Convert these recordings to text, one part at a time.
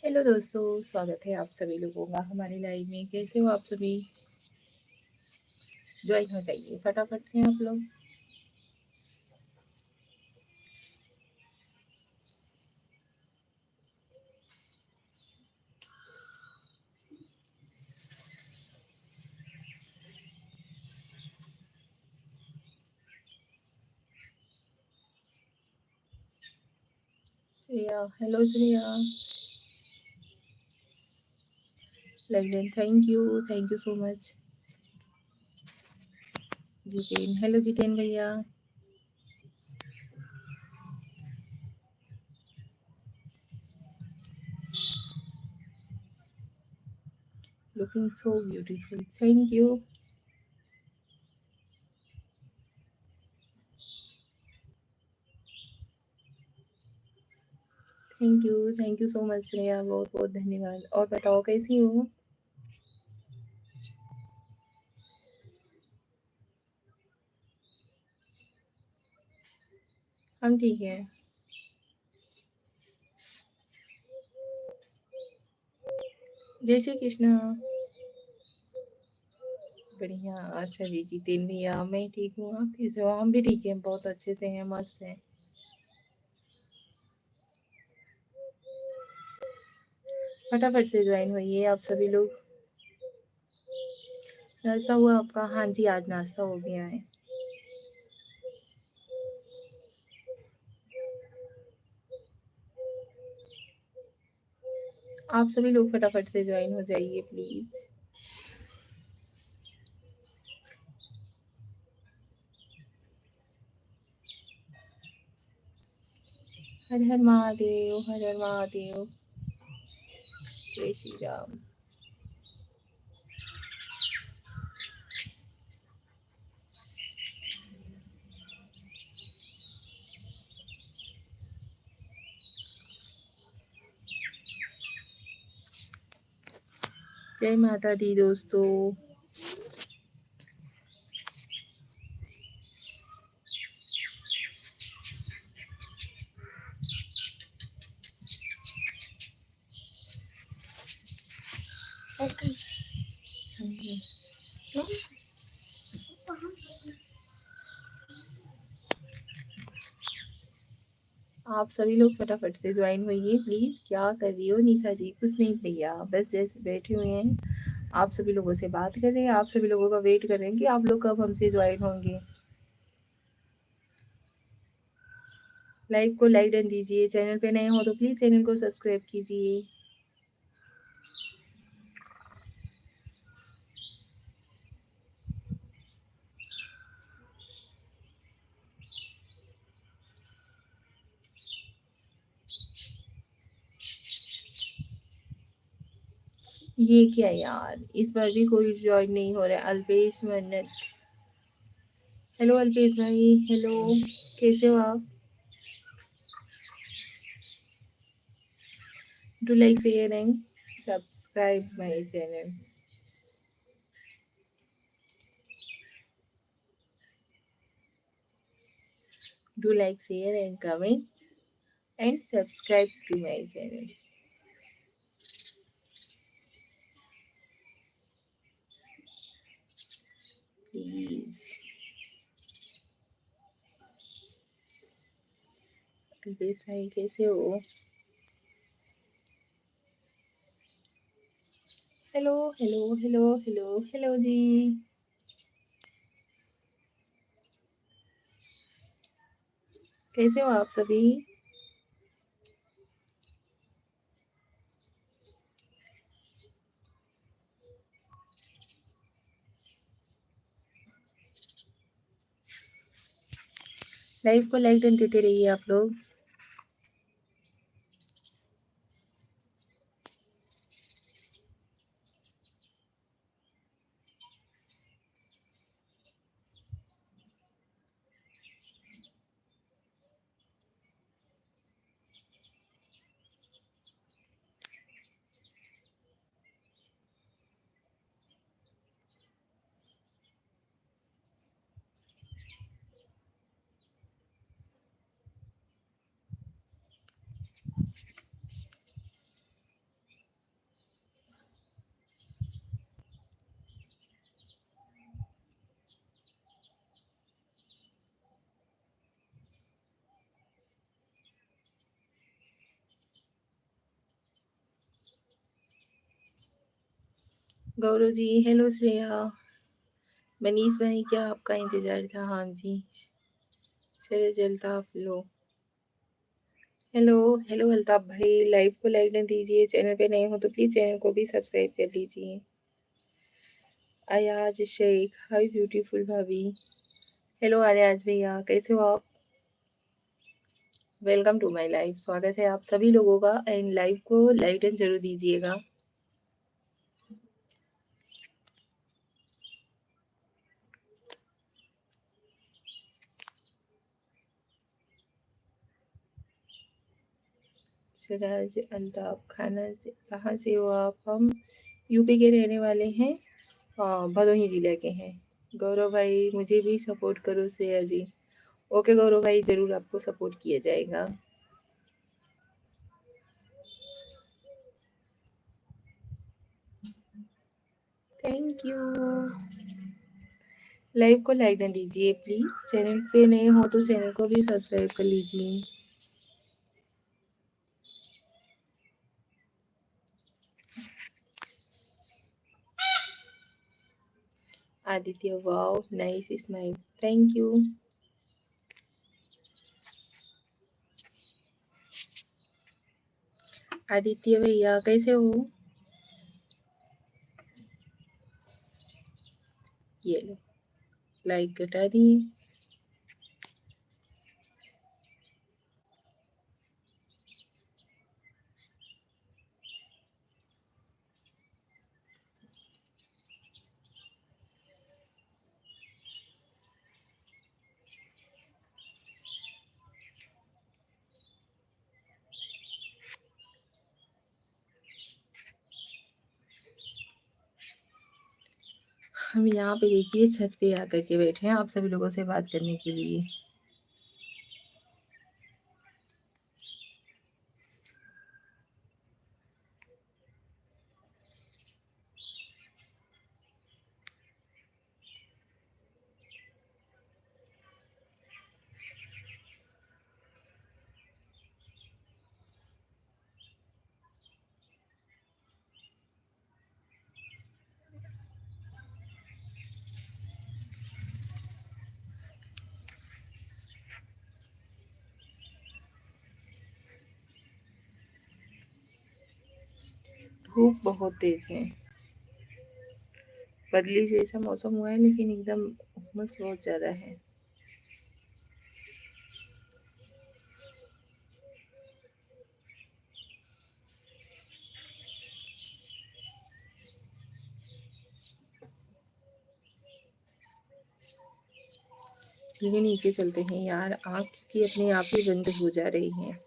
Hello दोस्तों, स्वागत है आप सभी लोगों का हमारी लाइव में। कैसे हो आप सभी? ज्वाइन हो जाइए फटाफट से आप लोग। Shreya, hello Shreya. Lagan, thank you so much. Jiten, hello Jiten भैया। Looking so beautiful, thank you. Thank you so much Shreya, बहुत बहुत धन्यवाद। और बताओ कैसी हो? हम ठीक है। जय श्री कृष्णा। बढ़िया। अच्छा जी, जितेन भैया मैं ठीक हूँ, आप कैसे हो? हम भी ठीक है, बहुत अच्छे से हैं, मस्त हैं। फटाफट से ज्वाइन होइए आप सभी लोग। नाश्ता हुआ आपका? हाँ जी, आज नाश्ता हो गया है। आप सभी लोग फटाफट से ज्वाइन हो जाइए प्लीज। हर हर महादेव, हर हर महादेव। जय श्री राम। जय माता दी दोस्तों। आप सभी लोग फटाफट से ज्वाइन होइए प्लीज। क्या कर रही हो निशा जी? कुछ नहीं भैया, बस जैसे बैठे हुए हैं, आप सभी लोगों से बात कर रहे हैं, आप सभी लोगों का वेट कर रहे हैं कि आप लोग कब हमसे ज्वाइन होंगे। लाइव को लाइक डन दीजिए, चैनल पे नए हो तो प्लीज चैनल को सब्सक्राइब कीजिए। ये क्या यार, इस बार भी कोई ज्वाइन नहीं हो रहा है। अल्पेश मन्नत, हेलो अल्पेश भाई, हेलो, कैसे हो आप? Do like, share and subscribe my channel. Do like, share and comment and subscribe to my channel. Please. Alpesh भाई कैसे हो? Hello hello hello hello hello ji. कैसे हो आप सभी? लाइव को लाइक डन देते रहिए आप लोग। गौरव जी, हेलो श्रेया। मनीष भाई, क्या आपका इंतजार था? हाँ जी, शरज अल्ताफ लो। हेलो हेलो अल्ताफ भाई, लाइव को लाइक न दीजिए, चैनल पे नए हो तो प्लीज चैनल को भी सब्सक्राइब कर लीजिए। अयाज शेख, हाय ब्यूटीफुल भाभी। हेलो अयाज भैया, कैसे हो आप? वेलकम टू माय लाइव, स्वागत है आप सभी लोगों का। एंड लाइव को लाइक एंड जरूर दीजिएगा। सिराज अल्ताफ, खाना से कहाँ से हो आप? हम यूपी के रहने वाले हैं, भदोही जिले के हैं। गौरव भाई, मुझे भी सपोर्ट करो श्रेया जी। ओके गौरव भाई, ज़रूर आपको सपोर्ट किया जाएगा। Thank you. लाइव को लाइक ना दीजिए प्लीज़, चैनल पे नए हो तो चैनल को भी सब्सक्राइब कर लीजिए। Aditya, wow nice smile, thank you. Aditya भैया, कैसे हो? ये लो, लाइक घटा दिए। हम यहाँ पे देखिए छत पे आकर के बैठे हैं आप सभी लोगों से बात करने के लिए। धूप बहुत तेज है, बदली जैसा मौसम हुआ है, लेकिन एकदम उमस बहुत ज्यादा है। चलिए नीचे चलते हैं यार, आँख की अपने आप ही बंद हो जा रही है।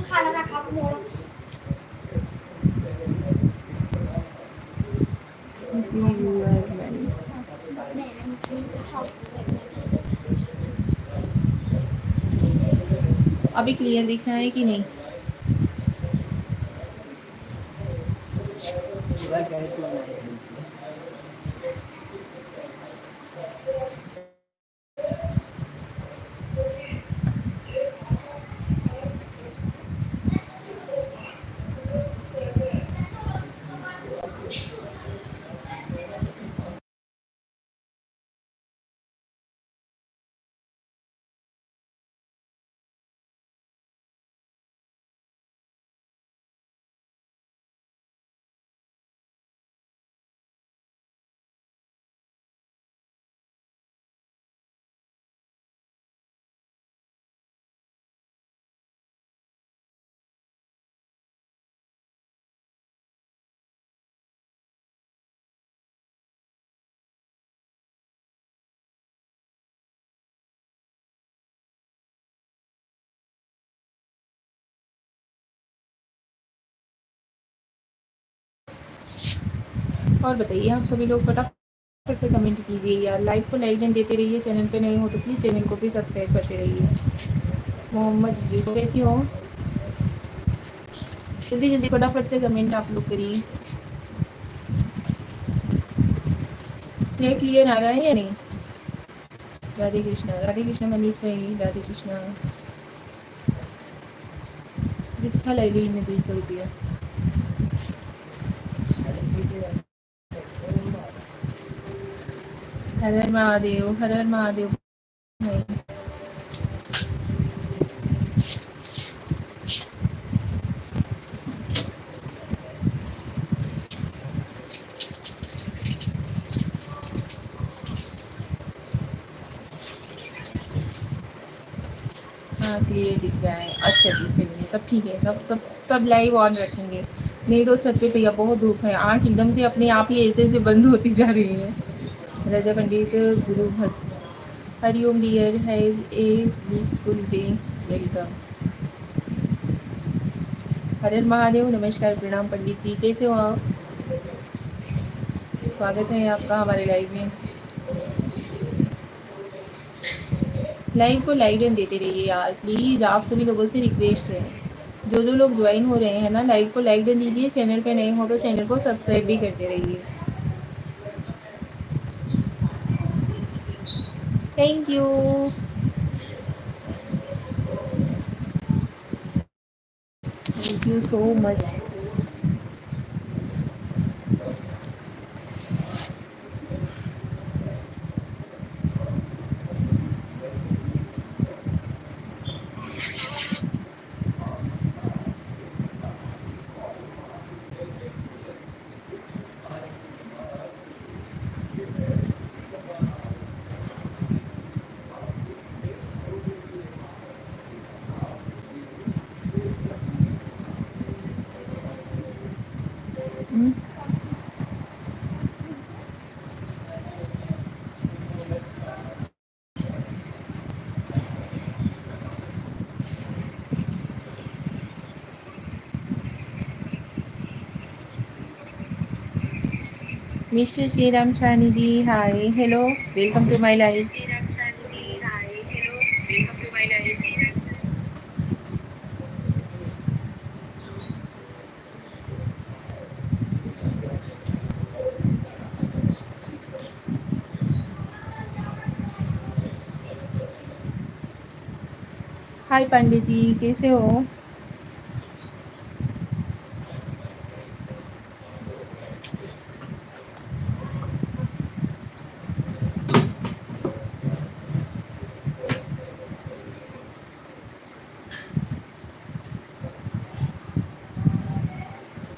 खाना ना खा अभी क्लियर दिख रहा है कि नहीं? और बताइए आप सभी लोग फटाफट से कमेंट कीजिए यार, लाइव को लाइक एंड देते रहिए, चैनल पे नए हो तो प्लीज़ चैनल को भी सब्सक्राइब करते रहिए। मोहम्मद यूसुफ कैसी हो? जल्दी जल्दी फटाफट से कमेंट आप लोग करिए। स्नेह क्लियर आ रहा है या नहीं? राधे कृष्णा मनीष भाई, राधे कृष्णा। अच्छा लगेगी इन्हें 200 रुपया। हर हर महादेव, हर हर महादेव। हाँ क्लियर दिख रहा है। अच्छा जी चलिए तब ठीक है, तब लाइव ऑन रखेंगे। नहीं तो छत पे भैया बहुत धूप है, आँख एकदम से अपने आप ही ऐसे ऐसे बंद होती जा रही है। राजा पंडित गुरु भक्त Hariom dear, have a blissful day, welcome. Har Har Mahadev, नमस्कार प्रणाम पंडित जी, कैसे हो आप? स्वागत है आपका हमारे लाइव में। लाइव को लाइक एंड देते रहिए यार प्लीज़, आप सभी लोगों से रिक्वेस्ट है। जो जो लोग ज्वाइन हो रहे हैं ना, लाइव को लाइक एंड दीजिए, चैनल पे नए हो तो चैनल को सब्सक्राइब भी करते रहिए। Thank you. Thank you so much. Mister Shriram Shani ji, hi hello, welcome to my life. Hi Pandey ji, कैसे हो?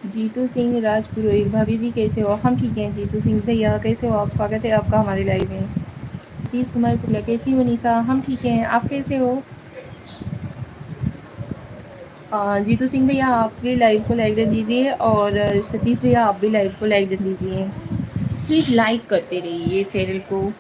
जीतू सिंह राजपुरोहित, भाभी जी कैसे हो? हम ठीक हैं। जीतू सिंह भैया कैसे हो आप? स्वागत है आपका हमारे लाइव में। सतीश कुमार शुक्ला, कैसी हो निशा? हम ठीक हैं, आप कैसे हो? जीतू सिंह भैया आप भी लाइव को लाइक दे दीजिए, और सतीश भैया आप भी लाइव को लाइक दे दीजिए। प्लीज़ लाइक करते रहिए चैनल को।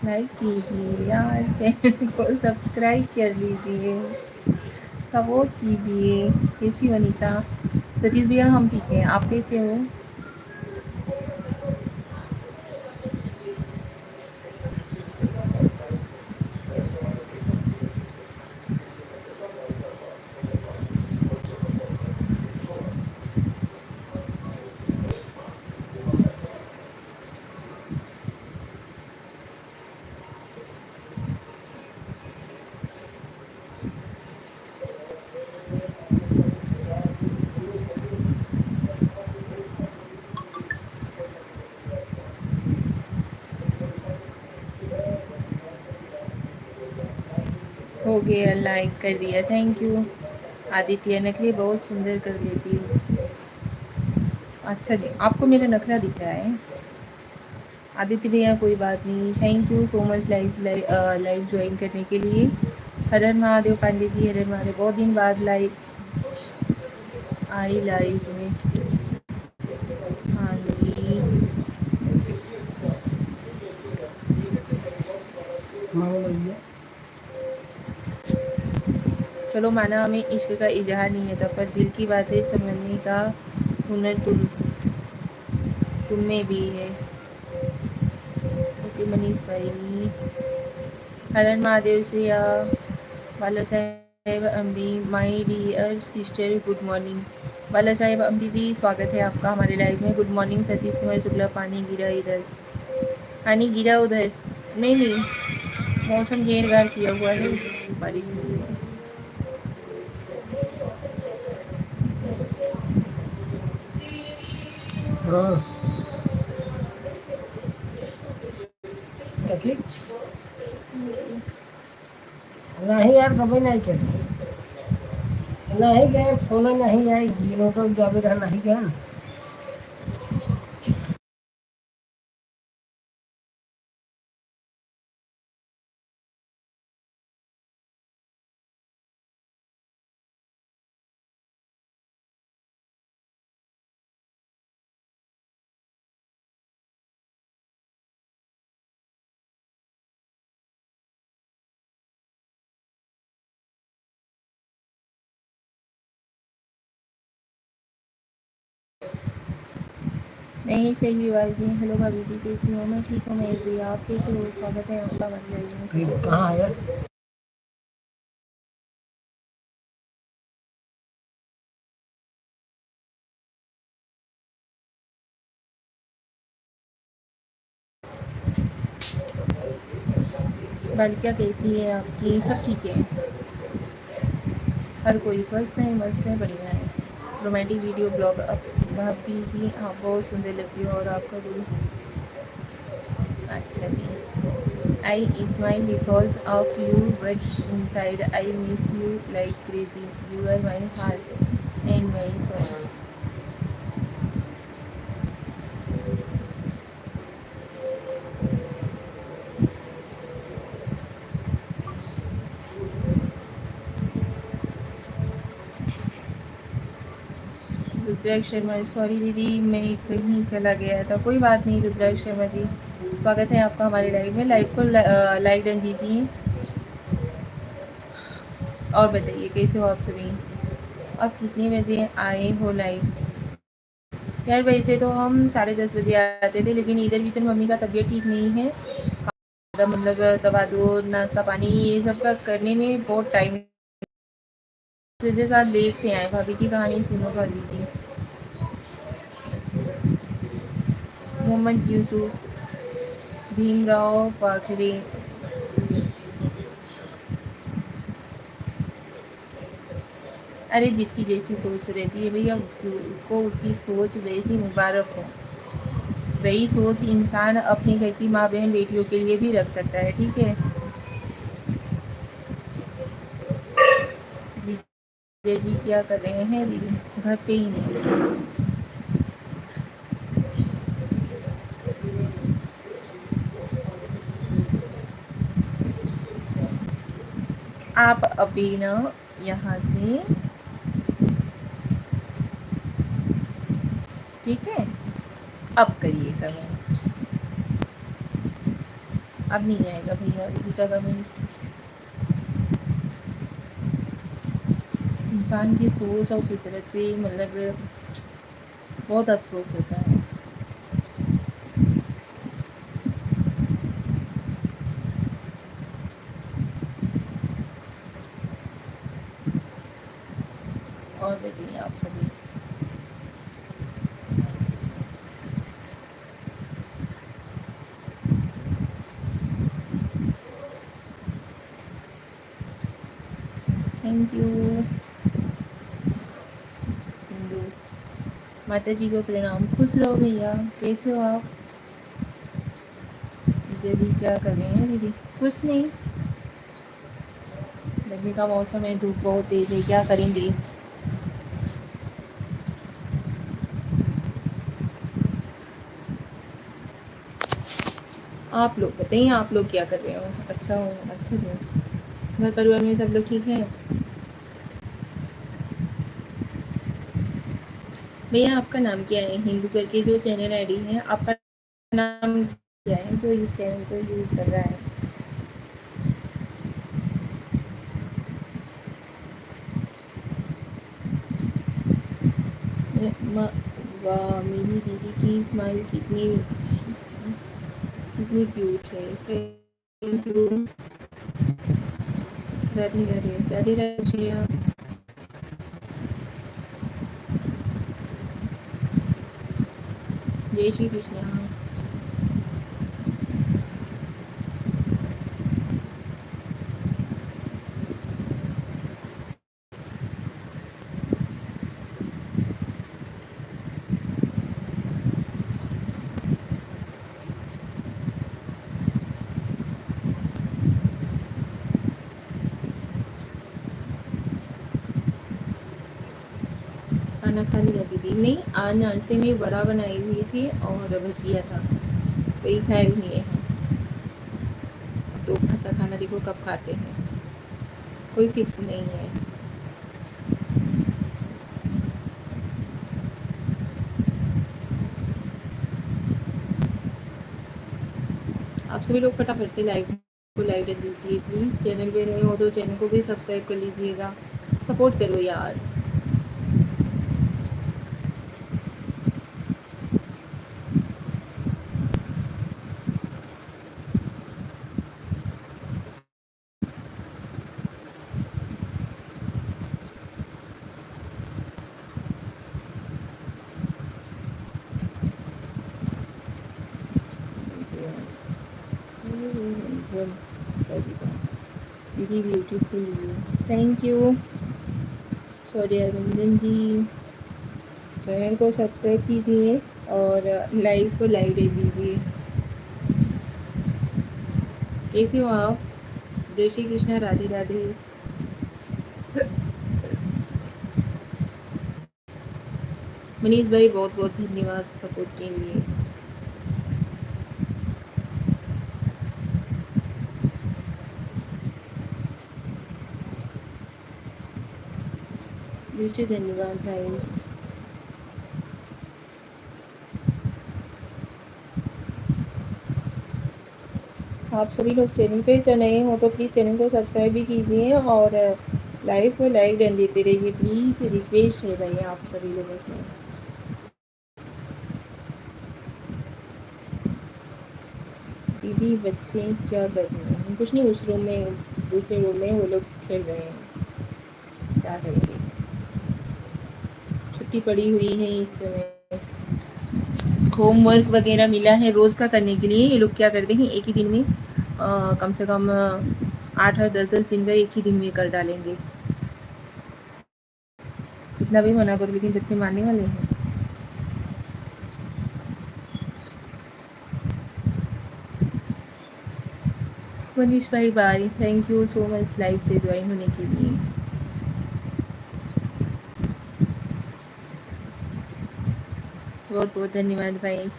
लाइक कीजिए यार, चैनल को सब्सक्राइब कर लीजिए, सपोर्ट कीजिए। कैसी हो निशा? सतीश भैया हम ठीक हैं, आप कैसे हो? हो गया, लाइक कर दिया, थैंक यू। आदित्य, नखरे बहुत सुंदर कर लेती हो। अच्छा जी, आपको मेरा नखरा दिख रहा है? आदित्य भैया कोई बात नहीं, thank you so much live join करने के लिए। हर हर महादेव पांडे जी, हर हर महादेव, बहुत दिन बाद लाइव आई लाइव में। हाँ जी, चलो माना हमें इश्क का इजहार नहीं आता, पर दिल की बातें समझने का हुनर तुम में भी है। ओके मनीष भाई। हरण Mahadev Shreya, Bala Saheb Ambi, my dear sister good morning. Bala Saheb Ambi ji स्वागत है आपका हमारे लाइव में। Good morning Satish Kumar Shukla. पानी गिरा इधर, पानी गिरा उधर? नहीं नहीं, मौसम घेरघार किया हुआ है, बारिश नहीं है। नहीं यार, कभी नहीं करी, नहीं गए, फोन नहीं आई, दिनों तो जब रहा नहीं गया। नहीं सही रिवाज जी। हेलो भाभी जी, कैसी हो? मैं ठीक हूँ महेश जी, आप कैसे हो? स्वागत है आपका हमारे लाइव में। कहाँ है? बालिका कैसी है आपकी? सब ठीक है, हर कोई स्वस्थ है, मस्त है, बढ़िया है। रोमांटिक वीडियो ब्लॉग अब भाभी जी आप बहुत सुंदर लगती हो, और आपका गुरु। अच्छा जी। I smile because of you but inside I miss you like crazy. You are my heart and my soul. Rudraksh Sharma, sorry दीदी मैं कहीं चला गया था। कोई बात नहीं रुद्राक्ष शर्मा जी, स्वागत है आपका हमारे लाइव में। लाइव को लाइक डन दीजिए। और बताइए कैसे हो आप सभी? अब कितने बजे आए हो लाइव? यार वैसे तो हम 10:30 बजे आते थे, लेकिन इधर बीच में मम्मी का तबीयत ठीक नहीं है, मतलब दवा दो नाश्ता पानी ये सब का करने में बहुत टाइम, वजह से आज लेट से आए। भाभी की कहानी सुनो भाभी जी। मोहम्मद यूसुफ, भीमराव पाखरे। अरे जिसकी जैसी सोच रहती है भैया, उसको उसकी सोच वैसी मुबारक हो। वही सोच इंसान अपने घर की माँ बहन बेटियों के लिए भी रख सकता है, ठीक है जी। जय जी क्या कर रहे हैं दीदी? घर पे ही नहीं। आप अभी ना यहाँ से, ठीक है, अब करिए कमेंट। अब नहीं आएगा भैया किसी का कमेंट। इंसान की सोच और फितरत पे मतलब बहुत अफसोस होता है। और बताइए आप सभी। Thank you. हिंदू माता जी को प्रणाम। खुश रहो भैया। कैसे हो आप? विजय जी क्या कर रहे हैं दीदी? कुछ नहीं, गर्मी का मौसम है, धूप बहुत तेज है, क्या करेंगे। आप लोग बताइए, आप लोग क्या कर रहे हो? अच्छा हो? अच्छे हो? घर परिवार में सब लोग ठीक है? भैया आपका नाम क्या है? हिंदू करके जो चैनल आईडी है, आपका नाम क्या है जो इस चैनल को यूज कर रहा है? वाह, मेरी दीदी की स्माइल कितनी अच्छी, कितनी क्यूट है। Thank you. राधे राधे, राधे राधे। जय श्री कृष्ण। खाना खा लिया दीदी? नहीं, आज नाश्ते में बड़ा बनाई हुई थी और भजिया था, वही खाए हुए हैं। दोपहर का खाना देखो कब खाते हैं, कोई फिक्स नहीं है। आप सभी लोग फटाफट से लाइव को लाइक कर दीजिए प्लीज़। चैनल पे नए हो तो चैनल को भी सब्सक्राइब कर लीजिएगा, सपोर्ट करो यार। दीदी beautiful you, thank you sorry Arvindan ji. Channel को सब्सक्राइब कीजिए और लाइव को लाइक दे दीजिए। कैसे हो आप? जय श्री कृष्णा, राधे राधे। मनीष भाई बहुत बहुत धन्यवाद सपोर्ट के लिए। दूसरे धन्यवाद भाई। आप सभी लोग चैनल पे से नए हो तो प्लीज़ चैनल को सब्सक्राइब भी कीजिए और लाइव को लाइक डन देते रहिए प्लीज़, रिक्वेस्ट है भाई आप सभी लोगों से। दीदी बच्चे क्या कर रहे हैं? कुछ नहीं, उस रूम में, दूसरे रूम में वो लोग खेल रहे हैं, क्या करेंगे, छुट्टी पड़ी हुई है इस समय। होमवर्क वगैरह मिला है रोज़ का करने के लिए। ये लोग क्या करते हैं, एक ही दिन में कम से कम 8 और 10 दिन का एक ही दिन में कर डालेंगे। कितना भी मना करो लेकिन बच्चे मानने वाले हैं। मनीष भाई bye, thank you so much live से ज्वाइन होने के लिए। बहुत बहुत धन्यवाद भाई।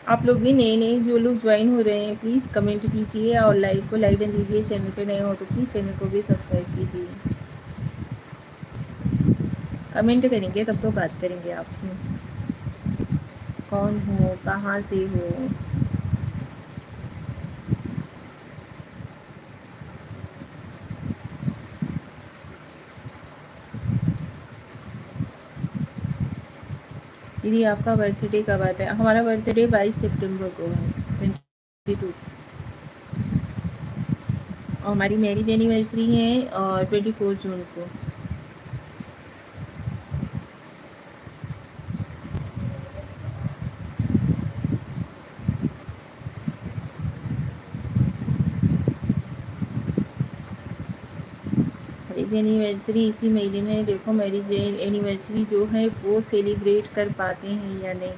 आप लोग भी नए नए जो लोग ज्वाइन हो रहे हैं प्लीज़ कमेंट कीजिए और लाइव को लाइक कर दीजिए। चैनल पे नए हो तो प्लीज़ चैनल को भी सब्सक्राइब कीजिए। कमेंट करेंगे तब तो बात करेंगे आपसे। कौन हो, कहाँ से हो? दीदी आपका बर्थडे कब आता है? हमारा बर्थडे 22 सितंबर को है, 22। और हमारी मैरिज एनिवर्सरी है और 24 जून को। मैरिज एनिवर्सरी इसी महीने में है। देखो मैरिज एनिवर्सरी जो है वो सेलिब्रेट कर पाते हैं या नहीं,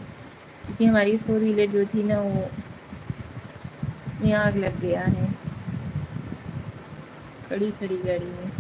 क्योंकि हमारी 4 व्हीलर जो थी ना वो, उसमें आग लग गया है खड़ी खड़ी गाड़ी में।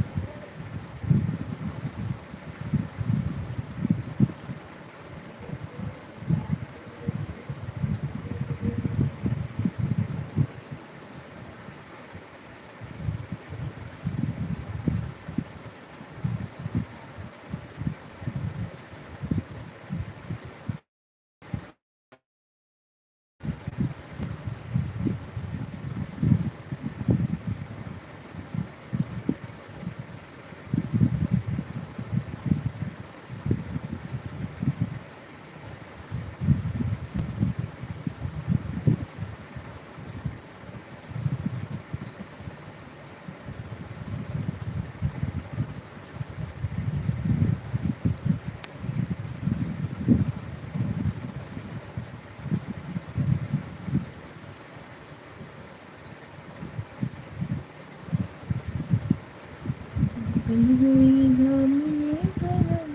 हुई नामी करम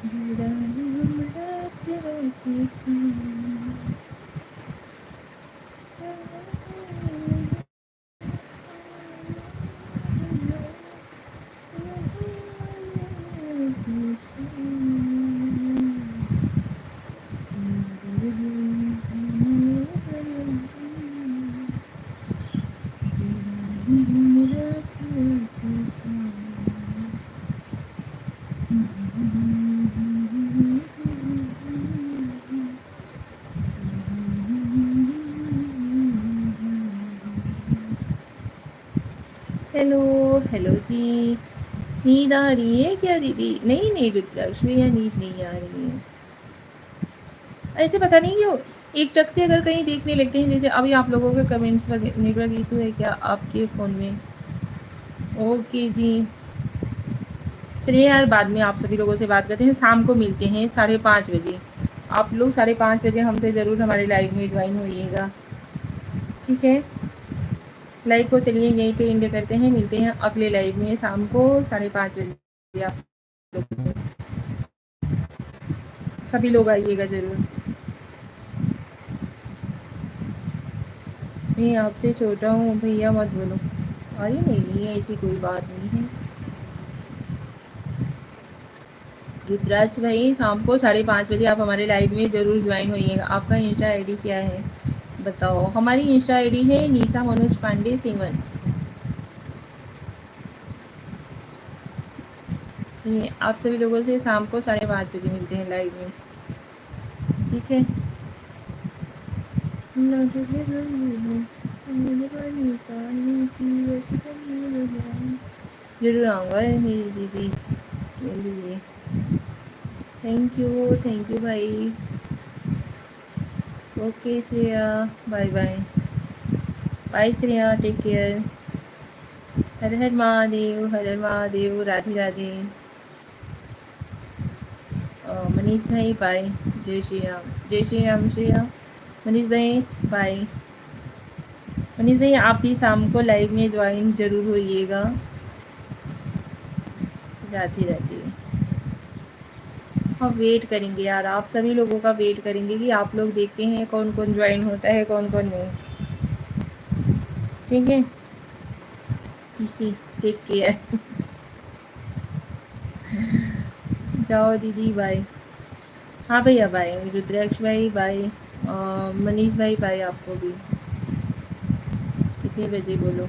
जुदाई हमरा चलते छाम हेलो हेलो जी, नींद आ रही है क्या दीदी? नहीं नहीं रुद्राक्ष भैया, नींद नहीं आ रही है। ऐसे पता नहीं क्यों एक टक से अगर कहीं देखने लगते हैं, जैसे अभी आप लोगों के कमेंट्स वगैरह, नेटवर्क इशू है क्या आपके फ़ोन में? ओके जी, चलिए यार बाद में आप सभी लोगों से बात करते हैं। शाम को मिलते हैं 5:30 बजे। आप लोग 5:30 बजे हमसे ज़रूर हमारे लाइव में ज्वाइन होइएगा, ठीक है? लाइव को चलिए यहीं पे एंड करते हैं, मिलते हैं अगले लाइव में शाम को 5:30 बजे। आप लोग सभी लोग आइएगा ज़रूर। मैं आपसे छोटा हूँ भैया मत बोलो। अरे नहीं ऐसी कोई बात नहीं है रुद्राक्ष भाई, शाम को 5:30 बजे आप हमारे लाइव में ज़रूर ज्वाइन होइएगा। आपका इंस्टा आईडी क्या है बताओ? हमारी इंस्टा आईडी है निशा मनोज पांडे 7। चलिए आप सभी लोगों से शाम को 5:30 बजे मिलते हैं लाइव में, ठीक है? ज़रूर आऊँगा मेरी दीदी के लिए। थैंक यू भाई। Okay Shreya, bye bye. Bye Shreya, take care. Har Har Mahadev, Har Har Mahadev, Radhe Radhe. Manish भाई बाय, जय श्री राम श्रेया। मनीष भाई बाय। मनीष भाई आप भी शाम को लाइव में ज्वाइन जरूर होइएगा। राधे राधे। हम वेट करेंगे यार, आप सभी लोगों का वेट करेंगे कि आप लोग देखते हैं कौन कौन ज्वाइन होता है, कौन कौन नहीं, ठीक है? इसी टेक केयर। जाओ दीदी बाय। हाँ भैया बाय, रुद्राक्ष भाई बाय, मनीष भाई बाय आपको भी। कितने बजे बोलो?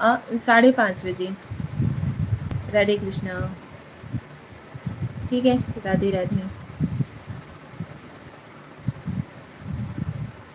5:30 बजे। राधे कृष्णा, ठीक है? राधे राधे।